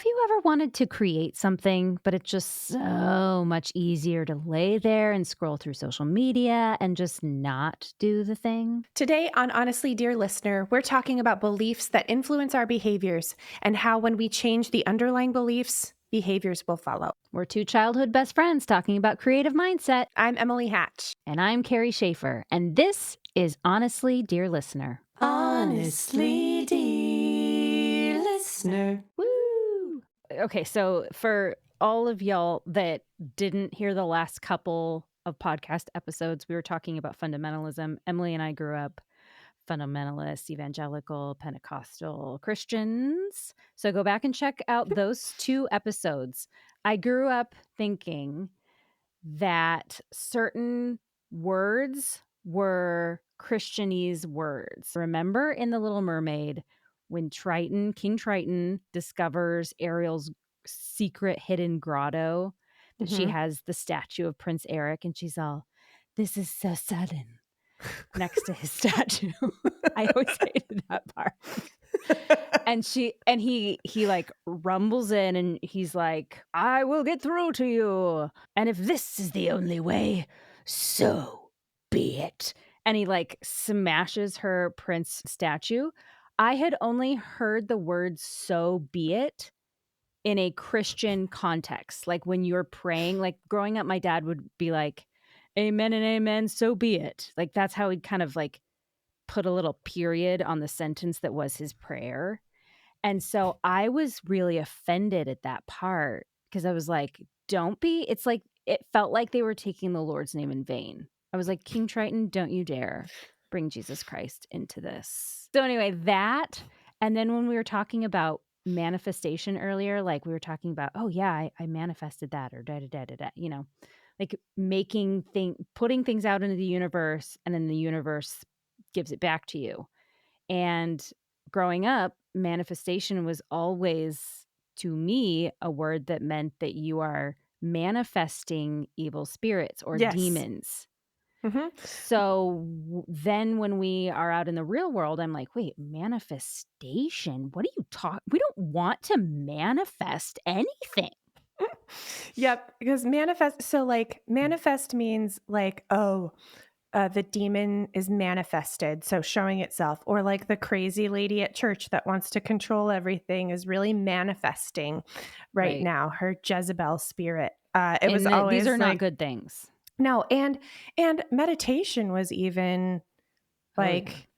Have you ever wanted to create something, but it's just so much easier to lay there and scroll through social media and just not do the thing? Today on Honestly, Dear Listener, we're talking about beliefs that influence our behaviors and how when we change the underlying beliefs, behaviors will follow. We're two childhood best friends talking about creative mindset. I'm Emily Hatch. And I'm Carrie Schaefer. And this is Honestly, Dear Listener. Honestly, dear listener. Woo! Okay, so for all of y'all that didn't hear the last couple of podcast episodes, we were talking about fundamentalism. Emily and I grew up fundamentalist, evangelical, Pentecostal Christians. So go back and check out those two episodes. I grew up thinking that certain words were Christianese words. Remember in The Little Mermaid when King Triton discovers Ariel's secret hidden grotto, that she has the statue of Prince Eric, and she's all, "This is so sudden," next to his statue. I always hated that part. And he like rumbles in and he's like, "I will get through to you. And if this is the only way, so be it." And he like smashes her prince statue. I had only heard the words "so be it" in a Christian context. Like when you're praying, like growing up, my dad would be like, "Amen and amen, so be it." Like that's how he'd kind of like put a little period on the sentence that was his prayer. And so I was really offended at that part because I was like, don't be. It's like, it felt like they were taking the Lord's name in vain. I was like, King Triton, don't you dare bring Jesus Christ into this. So anyway, that. And then when we were talking about manifestation earlier, like we were talking about, oh yeah, I manifested that or da-da-da-da-da, you know, like putting things out into the universe and then the universe gives it back to you. And growing up, manifestation was always, to me, a word that meant that you are manifesting evil spirits or Yes. demons. Mm-hmm. So then when we are out in the real world, I'm like, wait, manifestation? What are you talking? We don't want to manifest anything. Yep, because manifest means like, the demon is manifested, so showing itself, or like the crazy lady at church that wants to control everything is really manifesting right now, her Jezebel spirit. It was always these are not like, good things. no, and meditation was even like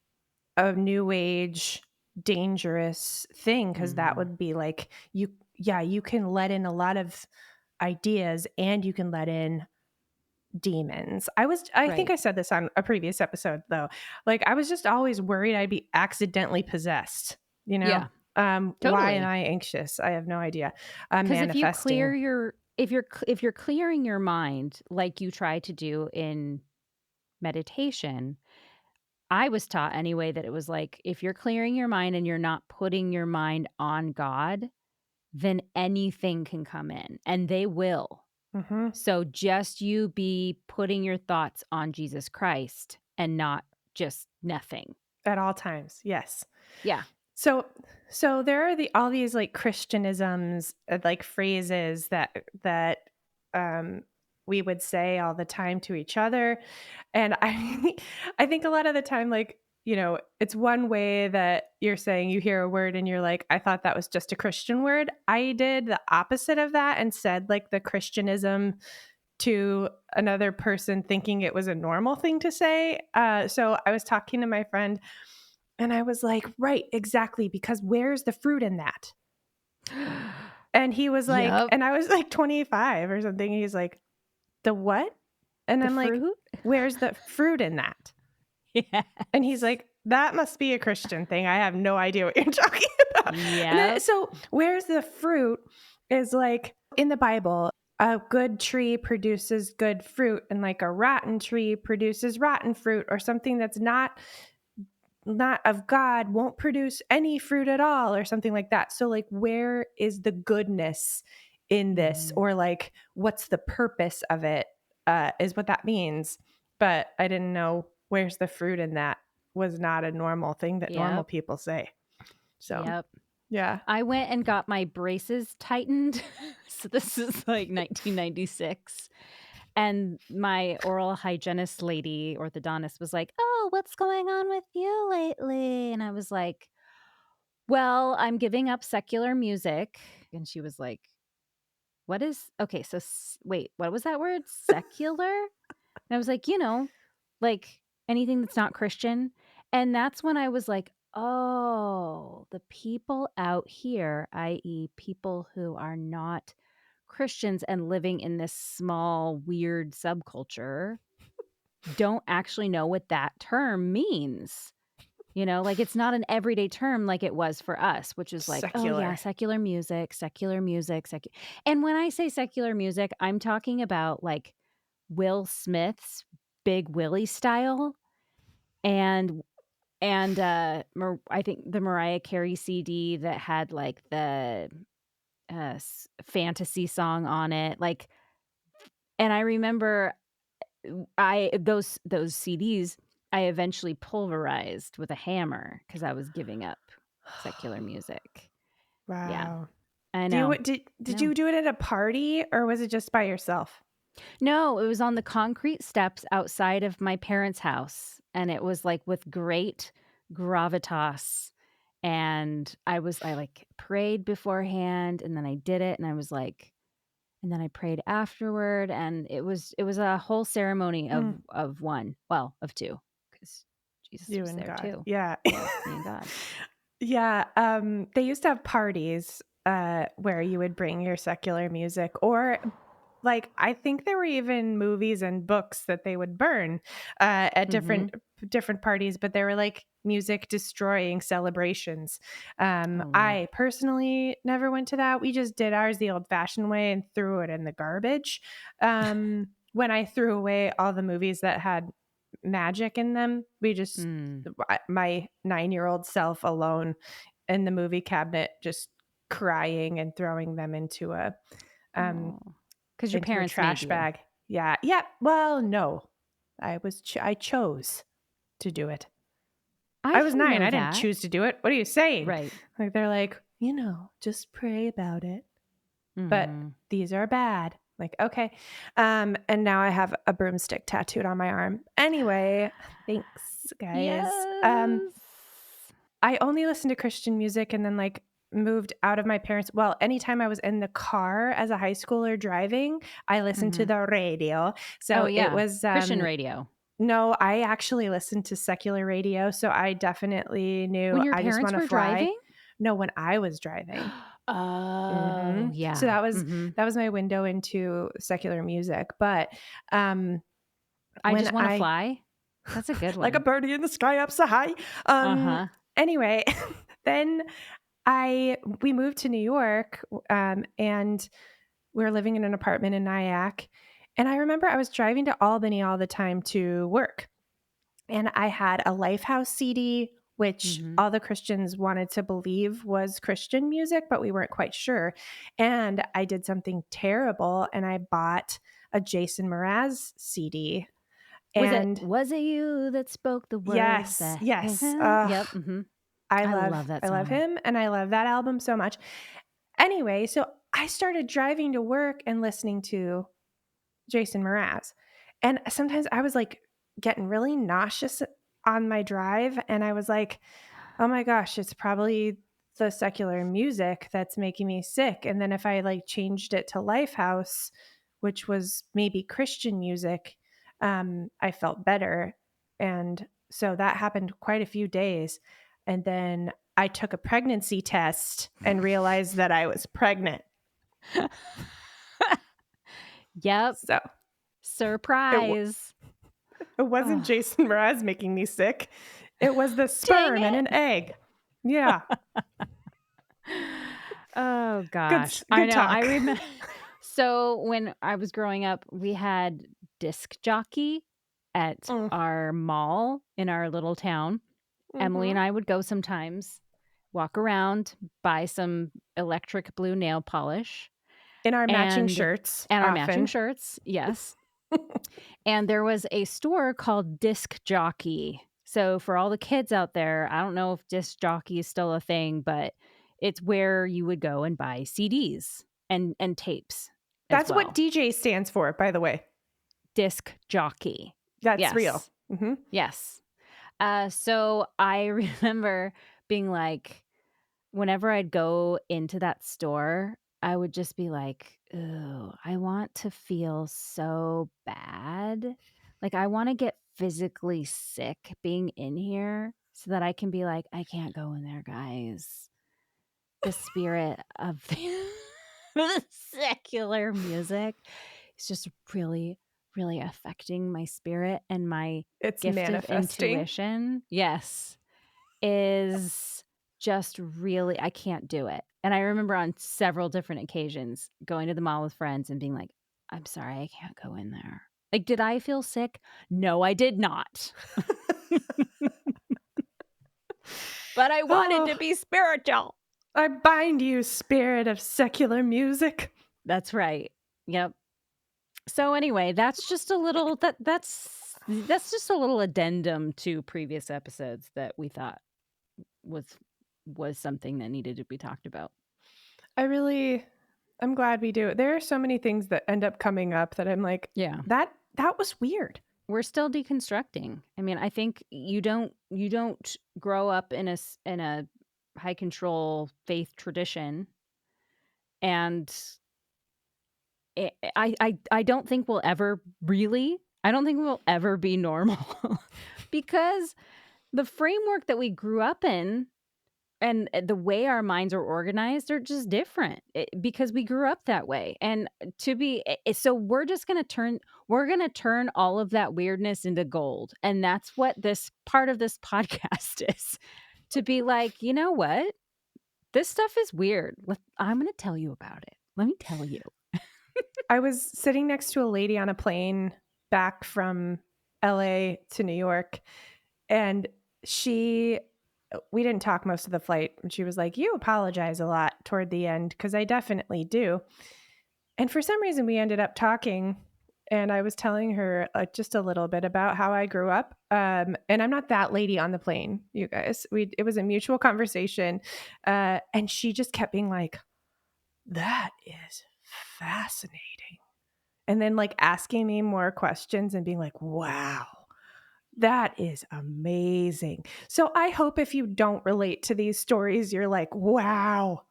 a new age dangerous thing because that would be like you can let in a lot of ideas and you can let in demons. I think I said this on a previous episode though. Like I was just always worried I'd be accidentally possessed, you know? Yeah. Why Totally. am I anxious? I have no idea. Because if you Manifesting. if you're clearing your mind like you try to do in meditation, I was taught anyway that it was like if you're clearing your mind and you're not putting your mind on God, then anything can come in and they will. Mm-hmm. So just you be putting your thoughts on Jesus Christ and not just nothing. At all times. Yes. Yeah. So there are all these like Christianisms, like phrases that we would say all the time to each other, and I think a lot of the time, like, you know, it's one way that you're saying you hear a word and you're like, I thought that was just a Christian word. I did the opposite of that and said like the Christianism to another person thinking it was a normal thing to say. So I was talking to my friend and I was like, right, exactly, because where's the fruit in that? And he was like, Yep. and I was like 25 or something. He's like, the what? And The I'm like, fruit? where's the fruit in that? Yeah. And he's like, that must be a Christian thing. I have no idea what you're talking about. Yeah. So where's the fruit is like in the Bible, a good tree produces good fruit and like a rotten tree produces rotten fruit, or something that's not of God won't produce any fruit at all, or something like that. So like, where is the goodness in this? Or like, what's the purpose of it, is what that means. But I didn't know where's the fruit in that was not a normal thing that normal people say. So, Yep. Yeah. I went and got my braces tightened. So this is like 1996. And my oral hygienist lady, orthodontist, was like, "Oh, what's going on with you lately?" And I was like, "Well, I'm giving up secular music." And she was like, "What is okay, so wait, what was that word? Secular?" And I was like, like anything that's not Christian." And that's when I was like, "Oh, the people out here, i.e., people who are not Christians and living in this small, weird subculture, don't actually know what that term means." Like, it's not an everyday term like it was for us, which is like, "Oh, yeah, Secular. secular music, and when I say secular music, I'm talking about, like, Will Smith's Big Willie style and I think the Mariah Carey CD that had, like, the, fantasy song on it, like and I remember I those CDs, I eventually pulverized with a hammer because I was giving up secular music. Yeah, Wow. I Do you know. did No. you do it at a party or was it just by yourself? No, it was on the concrete steps outside of my parents' house, and it was, like, with great gravitas, and I prayed beforehand, and then I did it, and I was like and then I prayed afterward, and it was a whole ceremony Mm, of 1 well, of 2, because Jesus you was and there God. too. Yeah. Yeah, me and God. Yeah, they used to have parties, where you would bring your secular music or, like, I think there were even movies and books that they would burn, at Mhm. different parties, but they were, like, music destroying celebrations. Oh, Lord. I personally never went to that. We just did ours the old-fashioned way and threw it in the garbage. When I threw away all the movies that had magic in them, we just Mm. my 9-year-old self alone in the movie cabinet, just crying and throwing them um, Because your into a parents made trash you. bag. Yeah. Yeah. Well, no. I chose to do it. I I was didn't 9. know I didn't that. choose to do it. What are you saying? Right. Like, they're like, just pray about it. But Mhm. these are bad. Like, okay. And now I have a broomstick tattooed on my arm. Anyway, thanks, guys. Yes. I only listened to Christian music and then, like, moved out of my parents' well, anytime I was in the car as a high schooler driving, I listened to Mhm. the radio. Oh, So it yeah. was, Christian radio. no, I actually listened to secular radio, so I definitely knew When your I Just parents Wanna were Fly. driving? No, when I was driving. Oh, Mhm. So yeah. that was my window into secular music, but, um, I when Just Wanna I Fly? That's a good like a one. birdie in the sky up so high. Uh-huh. Anyway, then I we moved to New York, and we were living in an apartment in Nyack, and I remember I was driving to Albany all the time to work, and I had a Lifehouse CD, which Mhm. all the Christians wanted to believe was Christian music, but we weren't quite sure. And I did something terrible, and I bought a Jason Mraz CD. And Was it you that spoke the words yes, that yes, Yep, mhm. I love that I love song. him, and I love that album so much. Anyway, so I started driving to work and listening to Jason Mraz. And sometimes I was, like, getting really nauseous on my drive, and I was like, "Oh my gosh, it's probably the secular music that's making me sick." And then if I, like, changed it to Lifehouse, which was maybe Christian music, I felt better. And so that happened quite a few days. And then I took a pregnancy test and realized that I was pregnant. Yep, So it surprise. It wasn't Oh, Jason Mraz making me sick. It was the dang sperm in an it. egg. Yeah. Oh gosh, I Good know, I talk. remember. So, when I was growing up, we had disc jockey at Mm, our mall in our little town. Emily and mhm. I would go sometimes, walk around, buy some electric blue nail polish, In our matching and shirts, our matching often. shirts, yes, and there was a store called Disc Jockey. So, for all the kids out there, I don't know if disc jockey is still a thing, but It's where you would go and buy CDs and tapes as That's what well. DJ stands for, by the way. Disc jockey. That's real. Yes. Mhm. Yes. So I remember being like, whenever I'd go into that store, I would just be like, "Ooh, I want to feel so bad. Like, I wanna get physically sick being in here so that I can be like, 'I can't go in there, guys.'" The spirit of the secular music is just really, really affecting my spirit, and my It's gift of manifesting. intuition, yes, is just really I can't do it. And I remember on several different occasions going to the mall with friends and being like, "I'm sorry, I can't go in there." Like, did I feel sick? No, I did not. But I wanted Oh, to be spiritual. I bind you, spirit of secular music. That's right. Yep. So anyway, that's just a little that's just a little addendum to previous episodes that we thought was was something that needed to be talked about. I really I'm glad we do it. There are so many things that end up coming up that I'm like, Yeah. that was weird. We're still deconstructing. I mean, I think you don't grow up in in a high control faith tradition, and I don't think we'll ever really I don't think we'll ever be normal because the framework that we grew up in and the way our minds are organized are just different because we grew up that way. And to be so we're going to turn all of that weirdness into gold. And that's what this part of this podcast is, to be like, you know what? This stuff is weird. I'm going to tell you about it. Let me tell you. I was sitting next to a lady on a plane back from LA to New York, and she we didn't talk most of the flight, and she was like, "You apologize a lot toward the end," because I definitely do. And for some reason, we ended up talking, and I was telling her just a little bit about how I grew up. And I'm not that lady on the plane, you guys. It was a mutual conversation, and she just kept being like, "That is fascinating," and then like asking me more questions and being like, "Wow." That is amazing. So I hope if you don't relate to these stories, you're like, wow,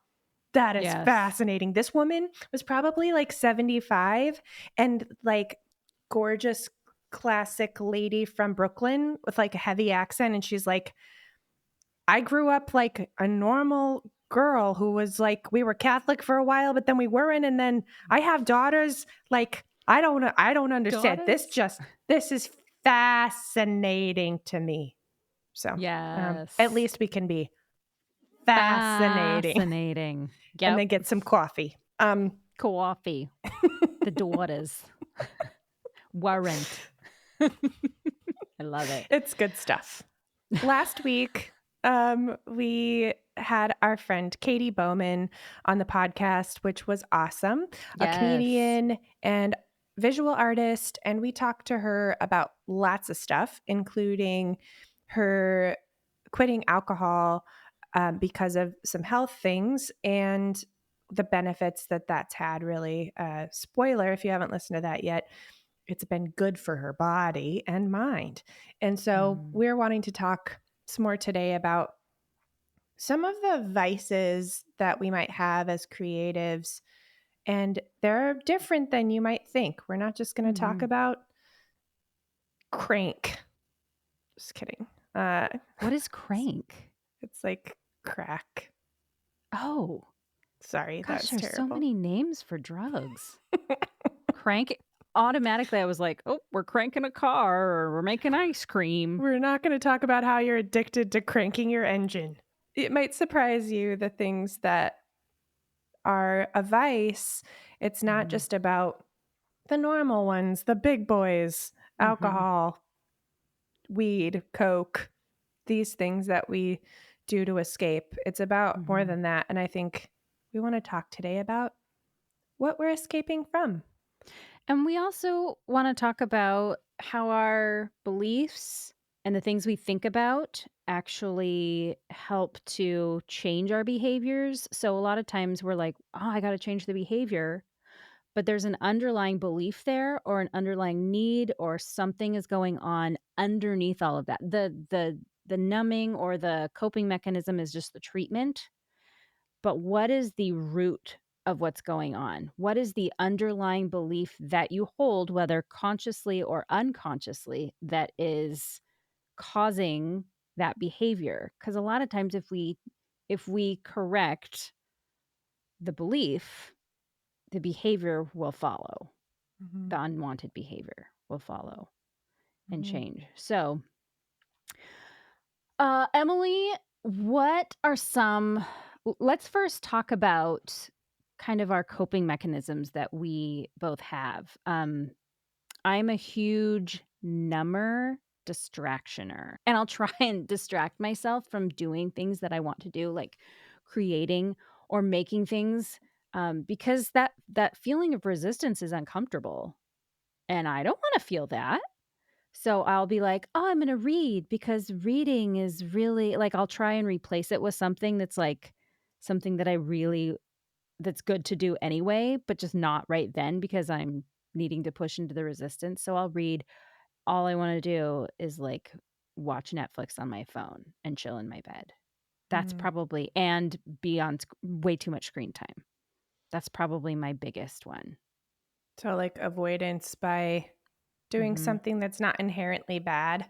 that is Yes. fascinating. This woman was probably like 75 and like gorgeous classic lady from Brooklyn with like a heavy accent. And she's like, I grew up like a normal girl who was like, we were Catholic for a while, but then we weren't. And then I have daughters. Like, I don't understand. Daughters. This is fascinating to me. So, at Yes. least we can be fascinating Fascinating. and Yep. then get some coffee. Coffee. The daughters. Weren't. I love it. It's good stuff. Last week, we had our friend Katie Bowman on the podcast, which was awesome. A Yes. comedian and visual artist, and we talked to her about lots of stuff, including her quitting alcohol because of some health things and the benefits that that's had. Really, spoiler if you haven't listened to that yet, it's been good for her body and mind. And so Mm. we're wanting to talk some more today about some of the vices that we might have as creatives. And they're different than you might think. We're not just going to talk Mhm. about crank. Just kidding. Uh, What is crank? it's like crack. Oh, Sorry, that gosh, was there's so terrible. many names for drugs. Crank automatically I was like, "Oh, we're cranking a car or we're making ice cream." We're not going to talk about how you're addicted to cranking your engine. It might surprise you the things that are a vice. It's not Mhm. just about the normal ones, the big boys, Mhm. alcohol, weed, coke, these things that we do to escape. It's about more Mhm. than that. And I think we want to talk today about what we're escaping from. And we also wanna talk about how our beliefs and the things we think about actually help to change our behaviors. So a lot of times we're like, "Oh, I gotta change the behavior," but there's an underlying belief there or an underlying need or something is going on underneath all of that. The numbing or the coping mechanism is just the treatment, but what is the root of what's going on? What is the underlying belief that you hold, whether consciously or unconsciously, that is causing that behavior? Because a lot of times if we correct the belief, the behavior will follow. Mhm. The unwanted behavior will follow and Mhm. change. So, Emily, what are some let's first talk about kind of our coping mechanisms that we both have. I'm a huge number distractioner, and I'll try and distract myself from doing things that I want to do, like creating or making things, because that feeling of resistance is uncomfortable, and I don't want to feel that. So I'll be like, "Oh, I'm gonna read because reading is really" like, I'll try and replace it with something that's, like, something that I really that's good to do anyway, but just not right then because I'm needing to push into the resistance. So I'll read. All I wanna do is, like, watch Netflix on my phone and chill in my bed. That's Mm. probably and be on way too much screen time. That's probably my biggest one. So, like, avoidance by doing Mhm. something that's not inherently bad,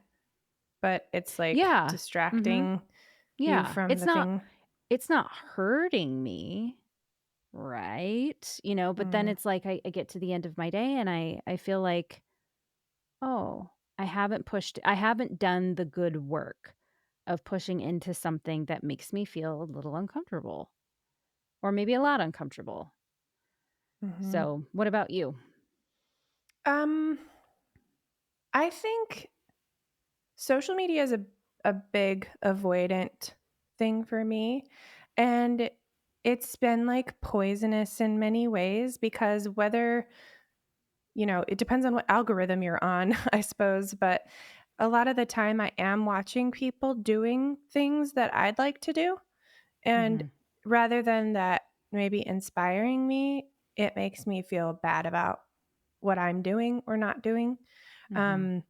but it's, like, Yeah. Mhm. distracting you Yeah. from the thing. It's not hurting me, right? But then Mm. it's like I get to the end of my day and I feel like, "Oh, I haven't done the good work of pushing into something that makes me feel a little uncomfortable or maybe a lot uncomfortable." Mhm. So, what about you? Um, I think social media is a big avoidant thing for me, and it's been, like, poisonous in many ways because whether it depends on what algorithm you're on, I suppose, but a lot of the time I am watching people doing things that I'd like to do, and Mhm. rather than that maybe inspiring me, it makes me feel bad about what I'm doing or not doing. Mhm. Um,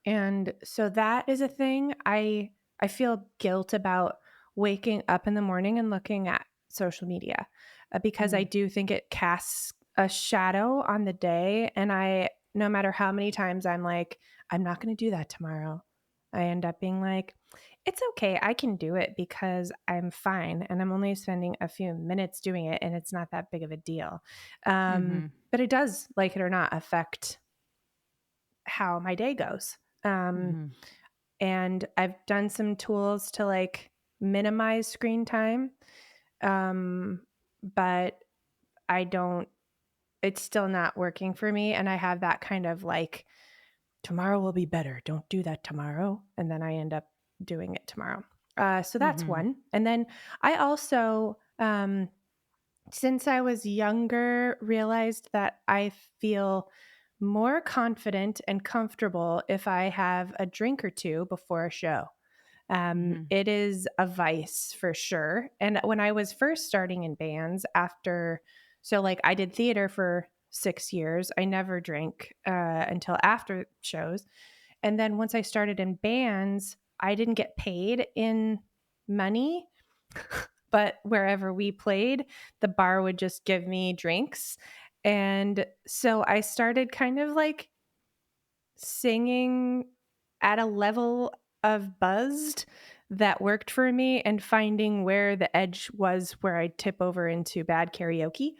and so that is a thing. I feel guilt about waking up in the morning and looking at social media, because I Mm. do think it casts a shadow on the day, and I no matter how many times I'm like, "I'm not gonna do that tomorrow," I end up being like, "It's okay, I can do it because I'm fine, and I'm only spending a few minutes doing it, and it's not that big of a deal." Mhm. But it does, like it or not, affect how my day goes. Um, Mhm. and I've done some tools to like minimize screen time. But I don't, it's still not working for me. And I have that kind of like, tomorrow will be better. Don't do that tomorrow. And then I end up doing it tomorrow. So that's Mhm. one. And then I also, since I was younger, realized that I feel more confident and comfortable if I have a drink or two before a show. Mhm. It is a vice for sure. And when I was first starting in bands, so like I did theater for 6 years, I never drank until after shows. And then once I started in bands, I didn't get paid in money, but wherever we played, the bar would just give me drinks. And so I started kind of like singing at a level of buzzed that worked for me and finding where the edge was where I tip over into bad karaoke.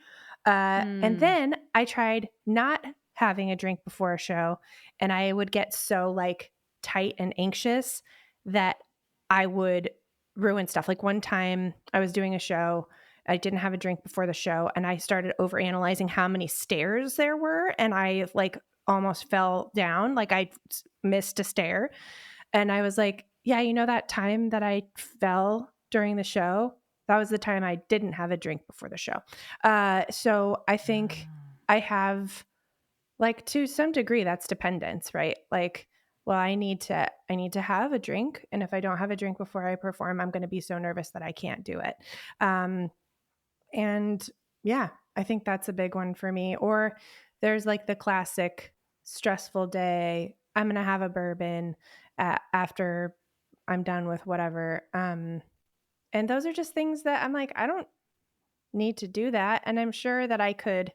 And Mm. then I tried not having a drink before a show, and I would get so like tight and anxious that I would ruin stuff. Like one time I was doing a show, I didn't have a drink before the show, and I started overanalyzing how many stairs there were, and I like almost fell down, like I missed a stair. And I was like, yeah, that time that I fell during the show, that was the time I didn't have a drink before the show. So I think Ah. I have, like, to some degree, that's dependence, right? Like, well, I need to have a drink, and if I don't have a drink before I perform, I'm going to be so nervous that I can't do it. Um, and yeah, I think that's a big one for me. Or there's like the classic stressful day. I'm going to have a bourbon after I'm done with whatever. And those are just things that I'm like, I don't need to do that. And I'm sure that I could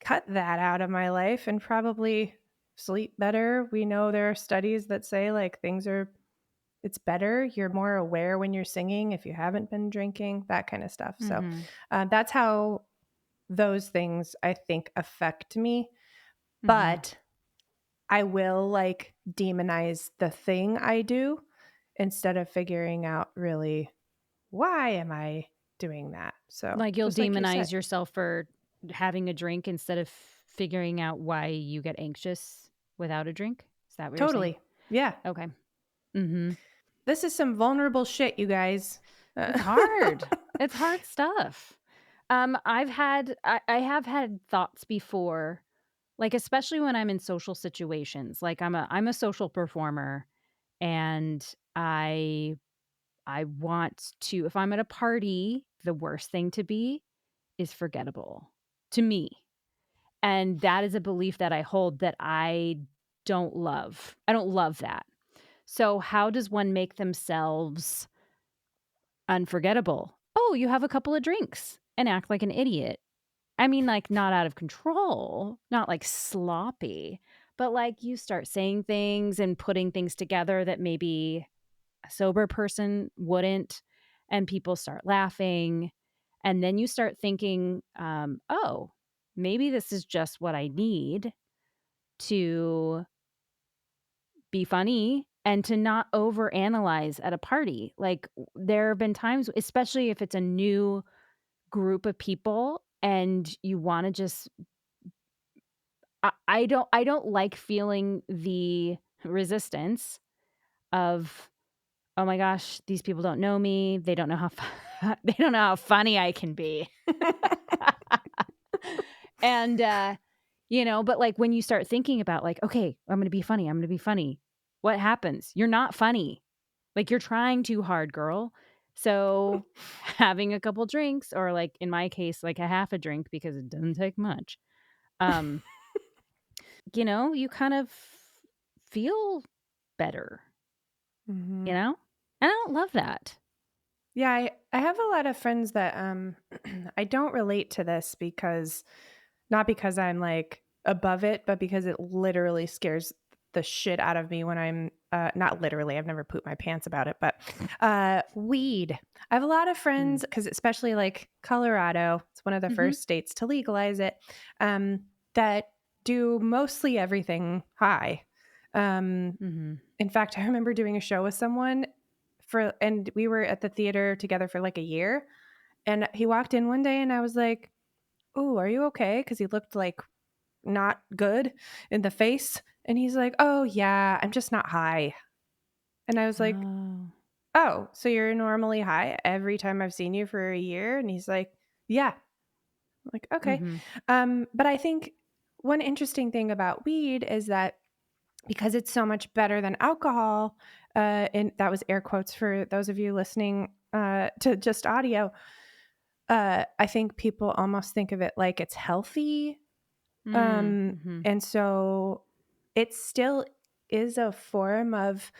cut that out of my life and probably sleep better. We know there are studies that say like it's better. You're more aware when you're singing if you haven't been drinking, that kind of stuff. So Mhm. that's how those things I think affect me. Mhm. But I will like demonize the thing I do instead of figuring out really why am I doing that. So Like, you'll just like you said, demonize yourself for having a drink instead of figuring out why you get anxious without a drink? Is that what you're saying? totally. Yeah. Okay. Mhm. This is some vulnerable shit, you guys. It's hard. It's hard stuff. I have had thoughts before, like, especially when I'm in social situations, like, I'm a social performer, and I want to if I'm at a party, the worst thing to be is forgettable, to me, and that is a belief that I hold that I don't love. I don't love that. So, how does one make themselves unforgettable? Oh, you have a couple of drinks and act like an idiot. I mean, like, not out of control, not, like, sloppy, but, like, you start saying things and putting things together that maybe a sober person wouldn't, and people start laughing, and then you start thinking, "Oh, maybe this is just what I need to be funny and to not overanalyze at a party." Like, there have been times, especially if it's a new group of people and you wanna just I don't like feeling the resistance of, "Oh my gosh, these people don't know me. They don't know how they don't know how funny I can be." And, but, like, when you start thinking about, like, "Okay, I'm gonna be funny, I'm gonna be funny." What happens? You're not funny. Like, you're trying too hard, girl. So, having a couple drinks or, like, in my case, like, a half a drink because it doesn't take much, um, you kind of feel better, you Mhm. know? And I don't love that. Yeah, I have a lot of friends that I don't relate to this because not because I'm like above it, but because it literally scares the shit out of me when I'm not literally, I've never pooped my pants about it, but weed. I have a lot of Mm. friends because especially like Colorado, it's one of the Mhm. first states to legalize it, that do mostly everything high. Um, Mhm. in fact, I remember doing a show with someone and we were at the theater together for like a year. And he walked in one day and I was like, "Oh, are you okay?" Because he looked like not good in the face. And he's like, "Oh, yeah, I'm just not high." And I was like, Oh. "Oh, so you're normally high every time I've seen you for a year?" And he's like, "Yeah." I'm like, "Okay." Mhm. But I think one interesting thing about weed is that because it's so much better than alcohol, and that was air quotes for those of you listening to just audio. I think people almost think of it like it's healthy, Mm. Mhm. and so it still is a form of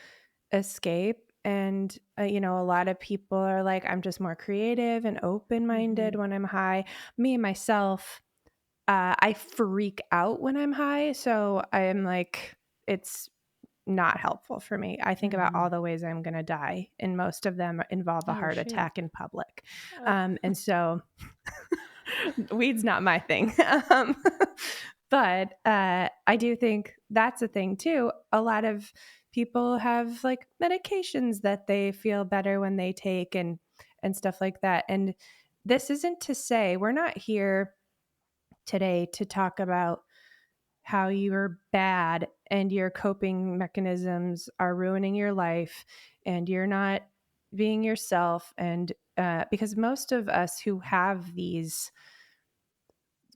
escape. And a lot of people are like, I'm just more creative and open minded Mhm. when I'm high. Me myself, I freak out when I'm high, so I am like, it's not helpful for me. I think about all Mhm. the ways I'm gonna die, and most of them involve a Oh, heart shoot. attack in public. Ugh. And so weed's not my thing. But I do think that's a thing too. A lot of people have like medications that they feel better when they take and stuff like that. And this isn't to say we're not here today to talk about how you're bad and your coping mechanisms are ruining your life and you're not being yourself. And because most of us who have these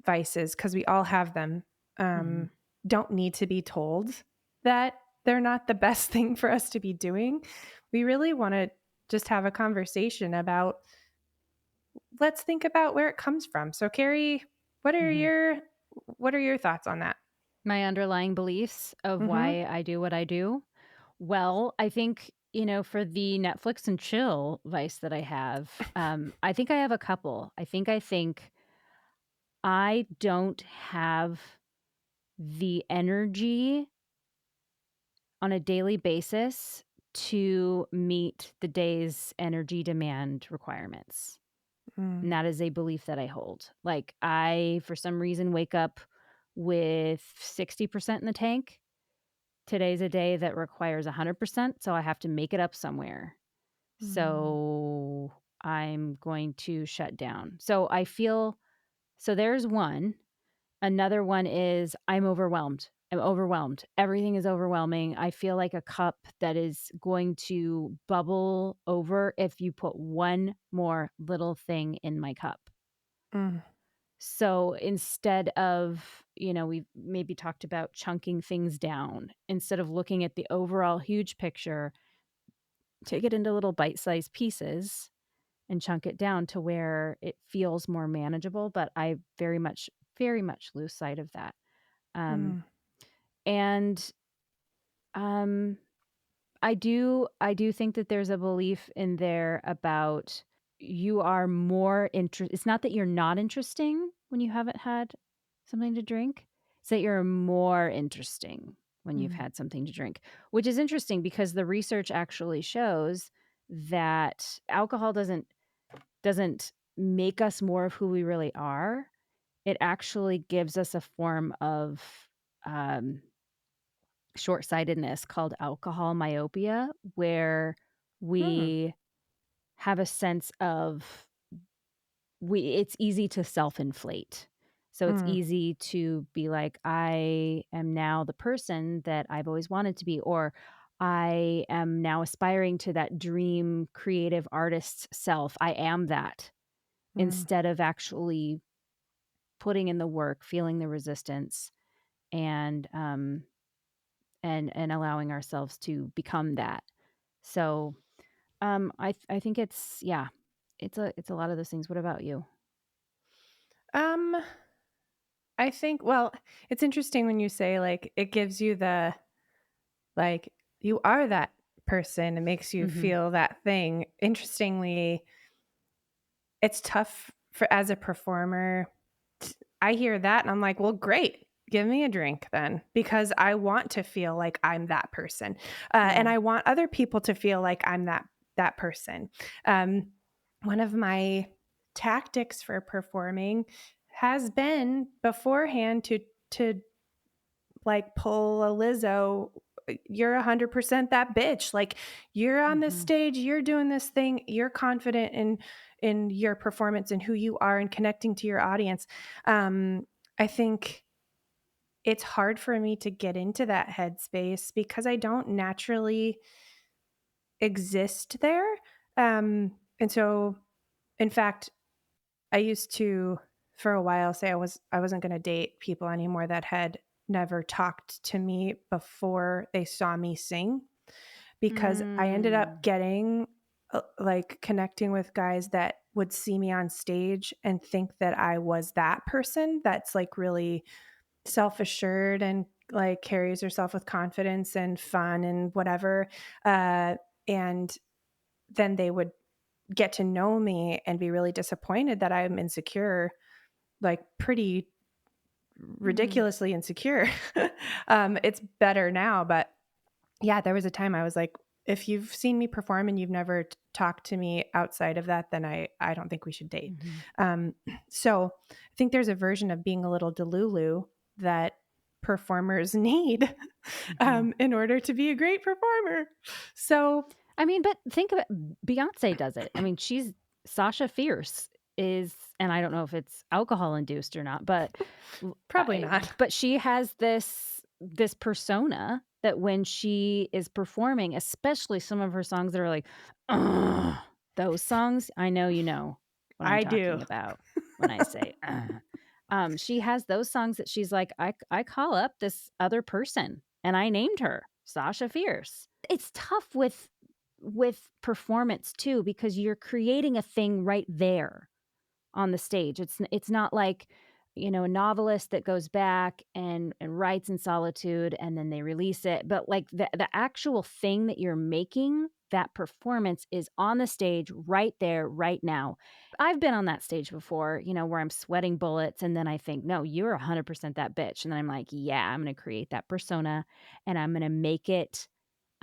vices, because we all have them, Mhm. don't need to be told. that they're not the best thing for us to be doing. We really want to just have a conversation about, let's think about where it comes from. So Carrie, what are Mhm. your what are your thoughts on that? My underlying beliefs of Mhm. why I do what I do? Well, I think, for the Netflix and chill vice that I have, I think I have a couple. I think I don't have the energy on a daily basis to meet the day's energy demand requirements. Mm, And that is a belief that I hold. Like, I, for some reason, wake up with 60% in the tank. Today's a day that requires 100%, so I have to make it up somewhere. mm, So I'm going to shut down. So there's one. Another one is I'm overwhelmed. I'm overwhelmed. Everything is overwhelming. I feel like a cup that is going to bubble over if you put one more little thing in my cup. mm, So instead of, we've maybe talked about chunking things down, instead of looking at the overall huge picture, take it into little bite sized pieces and chunk it down to where it feels more manageable. But I very much lose sight of that. Um, mm, and um, I do think that there's a belief in there about you are more interest it's not that you're not interesting when you haven't had something to drink, it's that you're more interesting when you've mm, had something to drink, which is interesting because the research actually shows that alcohol doesn't make us more of who we really are. It actually gives us a form of, um short-sightedness called alcohol myopia, where mm, we have a sense of it's easy to self-inflate. So it's mm, easy to be like, "I am now the person that I've always wanted to be," or "I am now aspiring to that dream creative artist's self. I am that," mm, instead of actually putting in the work, feeling the resistance, and, and allowing ourselves to become that. So, I think it's yeah, it's a lot of those things. What about you? Um, I think, well, it's interesting when you say, like, it gives you the, like, you are that person, it makes you Mhm. feel that thing. Interestingly, it's tough for as a performer. I hear that and I'm like, "Well, great. Give me a drink then, because I want to feel like I'm that person, and Yeah. I want other people to feel like I'm that person." Um, One of my tactics for performing has been beforehand to like pull a Lizzo, "You're 100% that bitch. Like, you're on this Mhm. stage, you're doing this thing, you're confident in your performance and who you are and connecting to your audience." I think it's hard for me to get into that headspace because I don't naturally exist there. And so, in fact, I used to, for a while, say I wasn't gonna date people anymore that had never talked to me before they saw me sing, because I ended up Mm. getting, like, connecting with guys that would see me on stage and think that I was that person that's, like, really self-assured and, like, carries herself with confidence and fun and whatever, and then they would get to know me and be really disappointed that I'm insecure, like, pretty Mm. ridiculously insecure. It's better now, but yeah, there was a time I was like, "If you've seen me perform and you've never talked to me outside of that, then I don't think we should date." Mhm. Um, so I think there's a version of being a little delulu that performers need, Mhm. in order to be a great performer. So I mean, but think of it, Beyoncé does it. I mean, Sasha Fierce is, and I don't know if it's alcohol induced or not, but probably not. but she has this persona that when she is performing, especially some of her songs that are like, "Ugh," those songs, I know you know what I'm I do. talking about when I say, "Ugh." She has those songs that she's like, I call up this other person and I named her Sasha Fierce. It's tough with performance too because you're creating a thing right there on the stage. It's not like, a novelist that goes back and writes in solitude and then they release it, but like the actual thing that you're making, that performance is on the stage right there, right now. I've been on that stage before, where I'm sweating bullets and then I think, "No, you're 100% that bitch." And then I'm like, "Yeah, I'm gonna create that persona and I'm gonna make it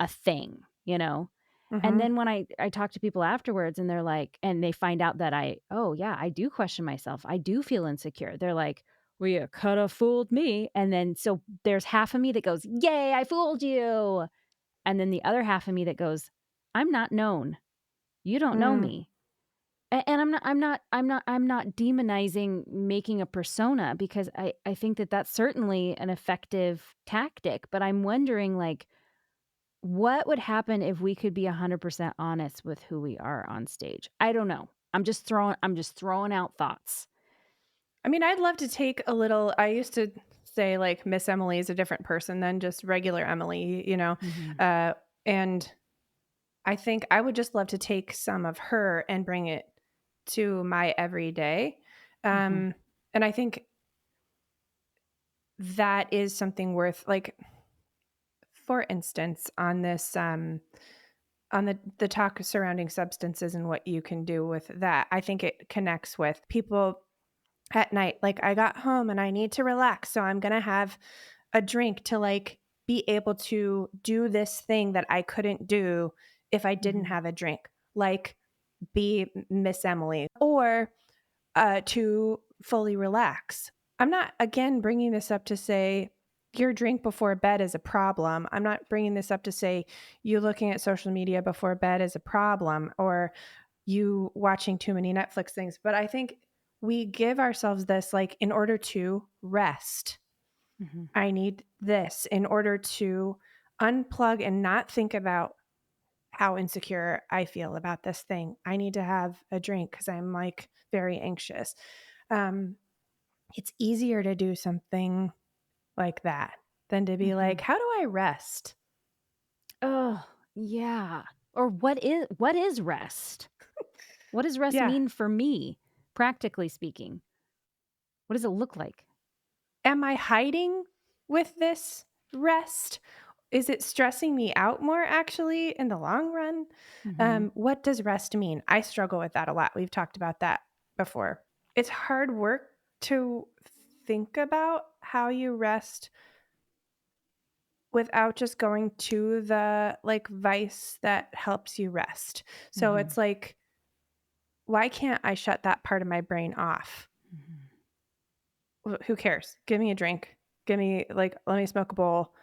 a thing," you know? And Mhm. then when I talk to people afterwards and they're like and they find out that "Oh, yeah, I do question myself. I do feel insecure." They're like, "Well, you coulda fooled me." And then so there's half of me that goes, "Yay, I fooled you." And then the other half of me that goes, "I'm not known. You don't know Mm. me." And I'm not demonizing making a persona because I think that that's certainly an effective tactic, but I'm wondering, like, what would happen if we could be 100% honest with who we are on stage? I don't know. I'm just throwing out thoughts. I mean, I'd love to take a little I used to say, like, Miss Emily is a different person than just regular Emily, Mhm. and I think I would just love to take some of her and bring it to my everyday, Mhm. um, and I think that is something worth like, for instance, on this, on the talk surrounding substances and what you can do with that, I think it connects with people at night. Like, I got home and I need to relax, so I'm gonna have a drink to, like, be able to do this thing that I couldn't do if I didn't Mhm. have a drink, like, be Miss Emily or, to fully relax. I'm not, again, bringing this up to say your drink before bed is a problem. I'm not bringing this up to say you looking at social media before bed is a problem or you watching too many Netflix things, but I think we give ourselves this, like, in order to rest. Mhm. I need this in order to unplug and not think about how insecure I feel about this thing. I need to have a drink because I'm, like, very anxious. Um, it's easier to do something like that than to be like, Mhm. "How do I rest?" Oh, yeah. Or what is rest? What does rest Yeah. mean for me, practically speaking? What does it look like? Am I hiding with this rest? Is it stressing me out more actually in the long run? Mhm. What does rest mean? I struggle with that a lot. We've talked about that before. It's hard work to think about how you rest without just going to the, like, vice that helps you rest. So Mhm. it's like, why can't I shut that part of my brain off? Mhm. Who cares? Give me a drink. Give me like, let me smoke a bowl.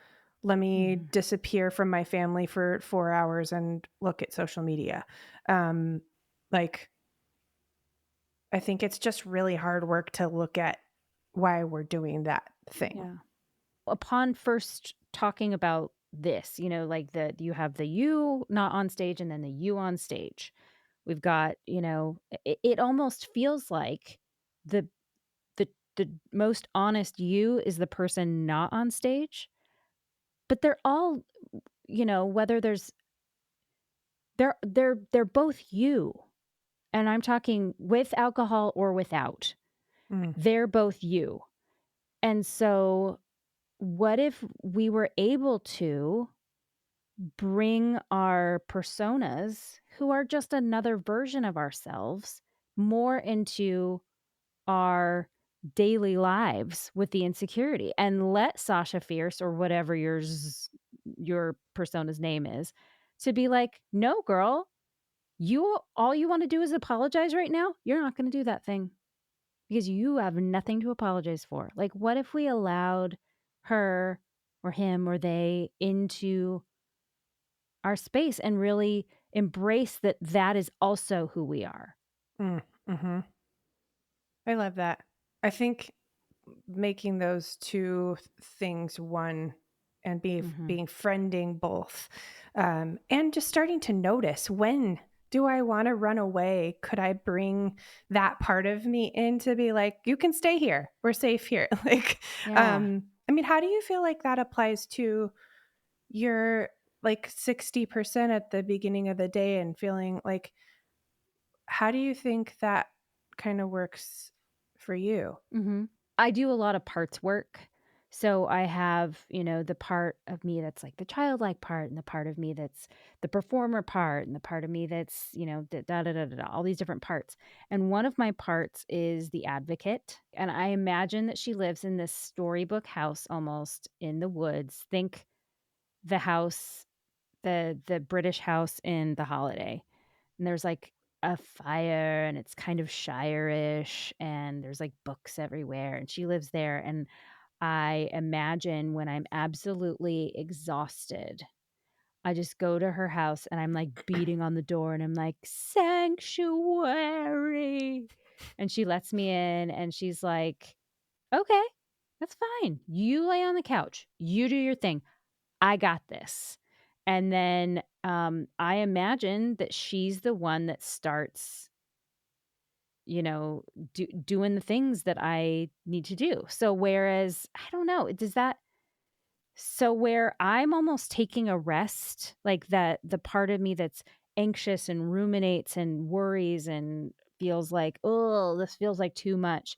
Let me Mhm. disappear from my family for 4 hours and look at social media. Um, like, I think it's just really hard work to look at why we're doing that thing. Yeah. Upon first talking about this, like you have the you not on stage and then the you on stage. We've got, it almost feels like the the the most honest you is the person not on stage, but they're all, whether they're both you. And I'm talking with alcohol or without. Mm, They're both you. And so what if we were able to bring our personas, who are just another version of ourselves, more into our daily lives with the insecurity and let Sasha Fierce or whatever your persona's name is to be like, "No, girl, you all you want to do is apologize right now. You're not going to do that thing because you have nothing to apologize for." Like, what if we allowed her or him or they into our space and really embrace that that is also who we are? mhm. I love that. I think making those 2 things one and Mhm. being friending both, and just starting to notice, when do I wanna run away? Could I bring that part of me in to be like, "You can stay here. We're safe here." Like, Yeah. I mean, how do you feel like that applies to you're like 60% at the beginning of the day and feeling like, how do you think that kind of works for you? Mhm. I do a lot of parts work. So I have, the part of me that's like the childlike part and the part of me that's the performer part and the part of me that's, da da da da da, all these different parts. And one of my parts is the advocate. And I imagine that she lives in this storybook house almost in the woods. Think the house, the British house in The Holiday. And there's, like, a fire, and it's kind of shire-ish, and there's, like, books everywhere, and she lives there, and I imagine when I'm absolutely exhausted, I just go to her house, and I'm, like, beating on the door, and I'm like, "Sanctuary," and she lets me in, and she's like, "Okay, that's fine. You lay on the couch. You do your thing. I got this." And then, I imagine that she's the one that starts, you know, doing the things that I need to do. So whereas I don't know, does that so where I'm almost taking a rest, like that the part of me that's anxious and ruminates and worries and feels like, "Oh, this feels like too much."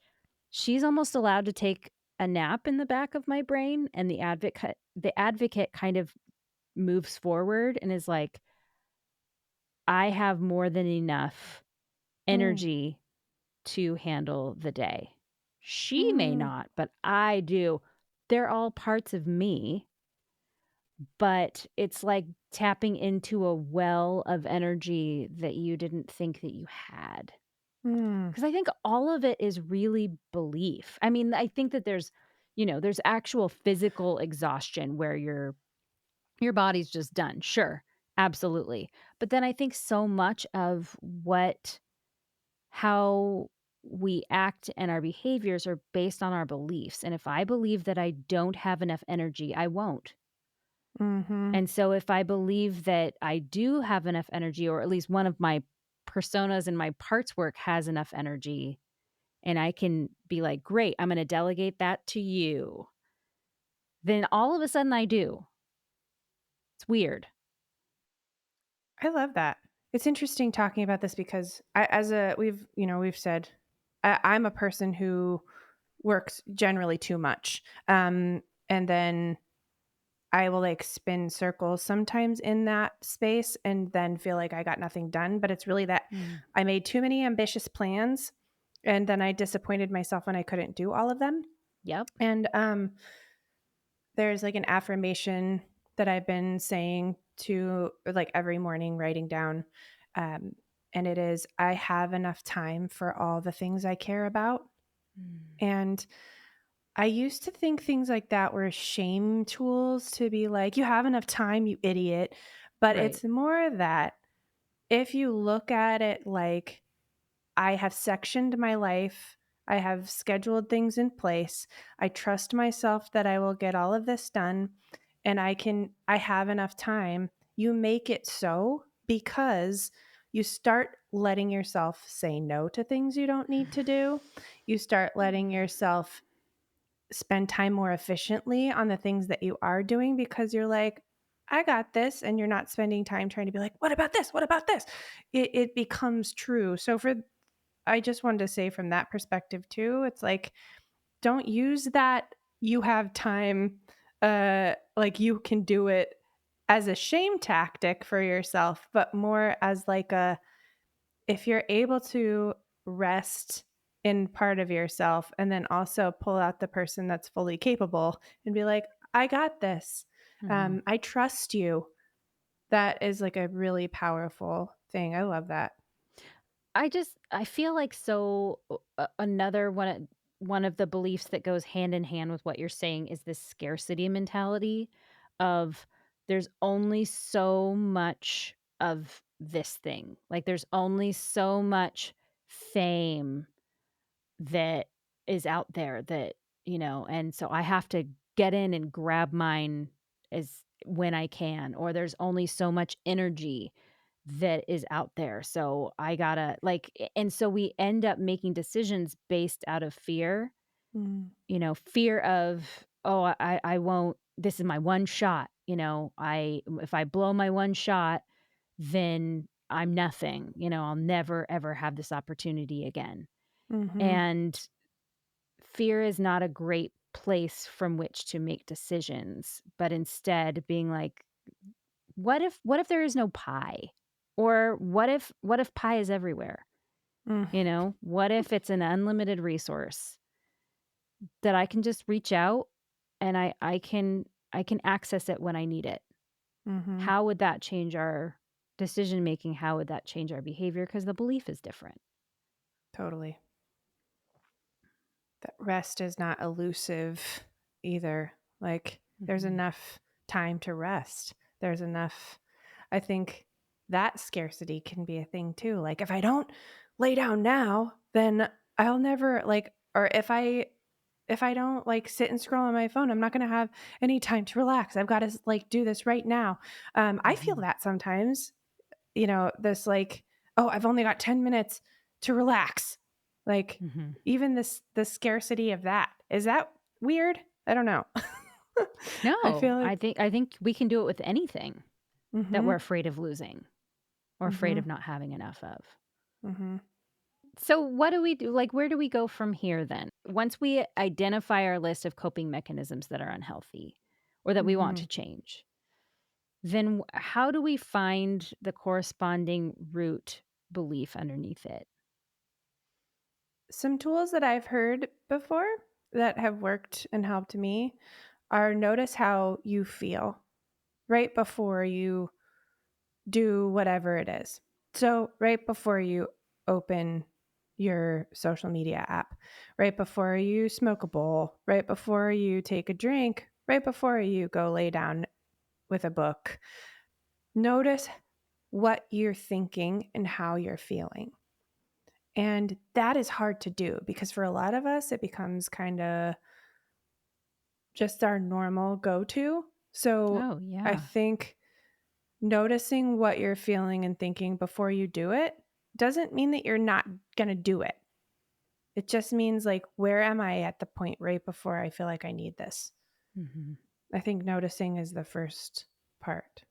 She's almost allowed to take a nap in the back of my brain, and the advocate kind of moves forward and is like, "I have more than enough Mm, energy to handle the day." She may mm, not, but I do. They're all parts of me, but it's like tapping into a well of energy that you didn't think that you had. mm. Because I think all of it is really belief. I mean, I think that there's actual physical exhaustion where your body's just done. Sure, absolutely. But then I think so much of how we act and our behaviors are based on our beliefs. And if I believe that I don't have enough energy, I won't. Mhm. And so if I believe that I do have enough energy, or at least one of my personas and my parts work has enough energy, and I can be like, great, I'm going to delegate that to you, then all of a sudden I do. It's weird. I love that. It's interesting talking about this because I as a we've said, I'm a person who works generally too much. And then I will, like, spin circles sometimes in that space and then feel like I got nothing done, but it's really that Mm. I made too many ambitious plans, and then I disappointed myself when I couldn't do all of them. Yep. And, there's, like, an affirmation that I've been saying to like, every morning, writing down, um, and it is, "I have enough time for all the things I care about." Mm. And I used to think things like that were shame tools to be like, "You have enough time, you idiot." But Right. it's more that if you look at it like, I have sectioned my life, I have scheduled things in place, I trust myself that I will get all of this done, and I have enough time, you make it so because you start letting yourself say no to things you don't need to do. You start letting Mm. yourself spend time more efficiently on the things that you are doing because you're like, I got this. And you're not spending time trying to be like, what about this? What about this? It becomes true. So, I just wanted to say from that perspective too, it's like, don't use that you have time, like you can do it as a shame tactic for yourself, but more as like if you're able to rest in part of yourself and then also pull out the person that's fully capable and be like, I got this. Mhm. I trust you. That is like a really powerful thing. I love that. I feel like another one of the beliefs that goes hand in hand with what you're saying is this scarcity mentality of there's only so much of this thing. Like there's only so much fame that is out there and so I have to get in and grab mine as when I can, or there's only so much energy that is out there. So I gotta and so we end up making decisions based out of fear, Mm. fear of, oh, I won't. this is my one shot, if I blow my one shot, then I'm nothing, I'll never ever have this opportunity again. Mhm. And fear is not a great place from which to make decisions, but instead being like, what if there is no pie? Or what if pie is everywhere? Mm. What if it's an unlimited resource that I can just reach out and I can access it when I need it? Mhm. How would that change our decision making? How would that change our behavior? Because the belief is different. Totally. That rest is not elusive either. Like, there's Mhm. enough time to rest. There's enough. I think that scarcity can be a thing too. Like, if I don't lay down now, then I'll never like, or if I don't like sit and scroll on my phone, I'm not going to have any time to relax. I've got to like do this right now. I feel Mhm. that sometimes, this like, oh, I've only got 10 minutes to relax. Like, Mhm. even the scarcity of that. Is that weird? I don't know. I No, feel I like think I think we can do it with anything that we're mhm, afraid of losing or afraid mhm, of not having enough of. mhm, So what do we do? Like, where do we go from here then? Once we identify our list of coping mechanisms that are unhealthy or that we want mhm. to change, then how do we find the corresponding root belief underneath it? Some tools that I've heard before that have worked and helped me are notice how you feel right before you do whatever it is. So, right before you open your social media app, right before you smoke a bowl, right before you take a drink, right before you go lay down with a book, notice what you're thinking and how you're feeling. And that is hard to do because for a lot of us, it becomes kind of just our normal go to. So, Oh, I yeah. think noticing what you're feeling and thinking before you do it doesn't mean that you're not going to do it. It just means like, where am I at the point right before I feel like I need this? Mhm. I think noticing is the first part.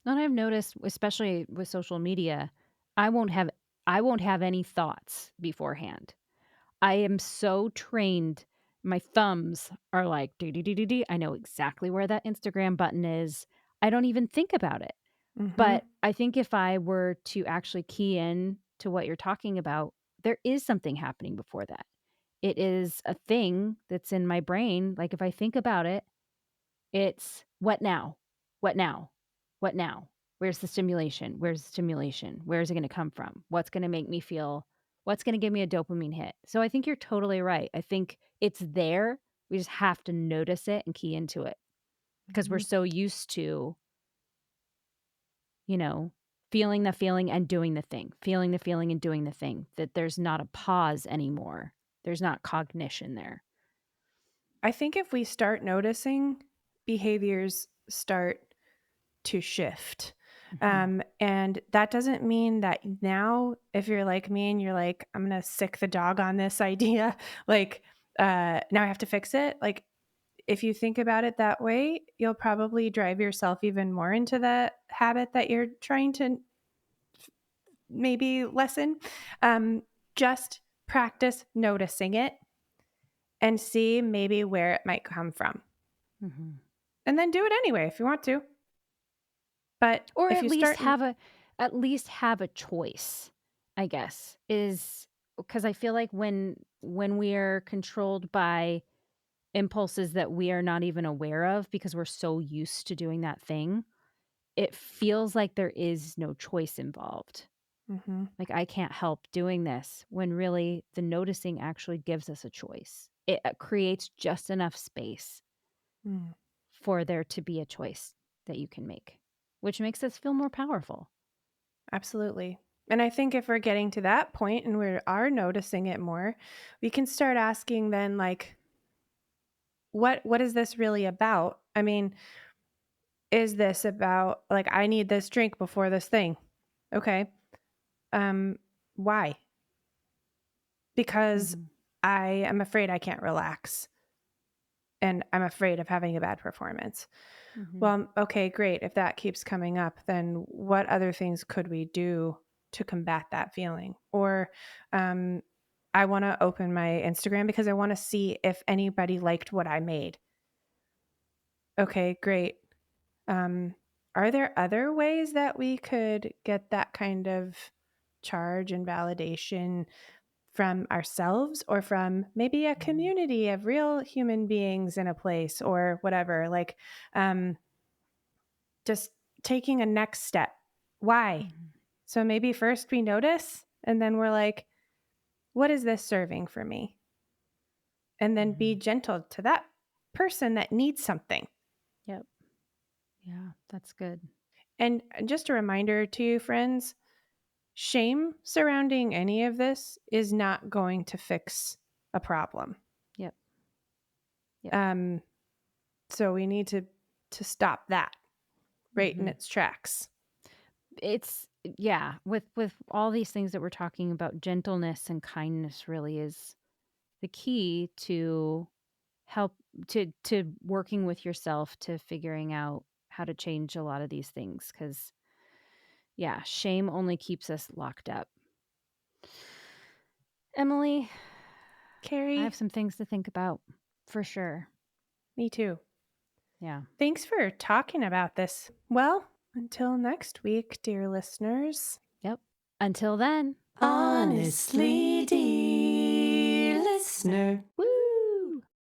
And I've noticed, especially with social media, I won't have I won't have any thoughts beforehand. I am so trained. My thumbs are like, "Do, do, do, do, do." I know exactly where that Instagram button is. I don't even think about it. Mhm. But I think if I were to actually key in to what you're talking about, there is something happening before that. It is a thing that's in my brain. Like if I think about it, it's what now? What now? What now? Where's the stimulation? Where's the stimulation? Where is it going to come from? What's going to make me feel? What's going to give me a dopamine hit? So I think you're totally right. I think it's there. We just have to notice it and key into it because we're Mhm. so used to, you know, feeling the feeling and doing the thing, feeling the feeling and doing the thing, that there's not a pause anymore. There's not cognition there. I think if we start noticing, behaviors start to shift. Mhm. And that doesn't mean that now, if you're like me and you're like, I'm going to sick the dog on this idea, like, now I have to fix it. Like, if you think about it that way, you'll probably drive yourself even more into the habit that you're trying to maybe lessen. Um, just practice noticing it and see maybe where it might come from. Mhm. And then do it anyway if you want to. But Or if you start, at least have a choice, I guess, is because I feel like when we are controlled by impulses that we are not even aware of because we're so used to doing that thing, it feels like there is no choice involved. Mhm. Like, I can't help doing this when really the noticing actually gives us a choice. It creates just enough space Mm, for there to be a choice that you can make, which makes us feel more powerful. absolutely. And I think if we're getting to that point and we are noticing it more, we can start asking then like, what is this really about? I mean, is this about like I need this drink before this thing? Okay. Um, why? Because Mhm. I am afraid I can't relax. and I'm afraid of having a bad performance. Mhm. Well, okay, great. If that keeps coming up, then what other things could we do to combat that feeling? Or um, I want to open my Instagram because I want to see if anybody liked what I made. Okay, great. Um, are there other ways that we could get that kind of charge and validation from ourselves or from maybe a Mhm. community of real human beings in a place or whatever? Like, um, just taking a next step. Why? Mhm. So maybe first we notice and then we're like, what is this serving for me? And then be Mhm. gentle to that person that needs something. Yep. Yeah, that's good. And just a reminder to you, friends, shame surrounding any of this is not going to fix a problem. Yep. Yep. Um, so we need to stop that right in Mhm. its tracks. It's yeah, with all these things that we're talking about, gentleness and kindness really is the key to help to working with yourself to figuring out how to change a lot of these things cuz yeah, shame only keeps us locked up. Emily, I have Carrie, some things to think about for sure. me too. Yeah. Thanks for talking about this. Well, until next week, dear listeners. Yep. Until then. Honestly, dear listener. Woo!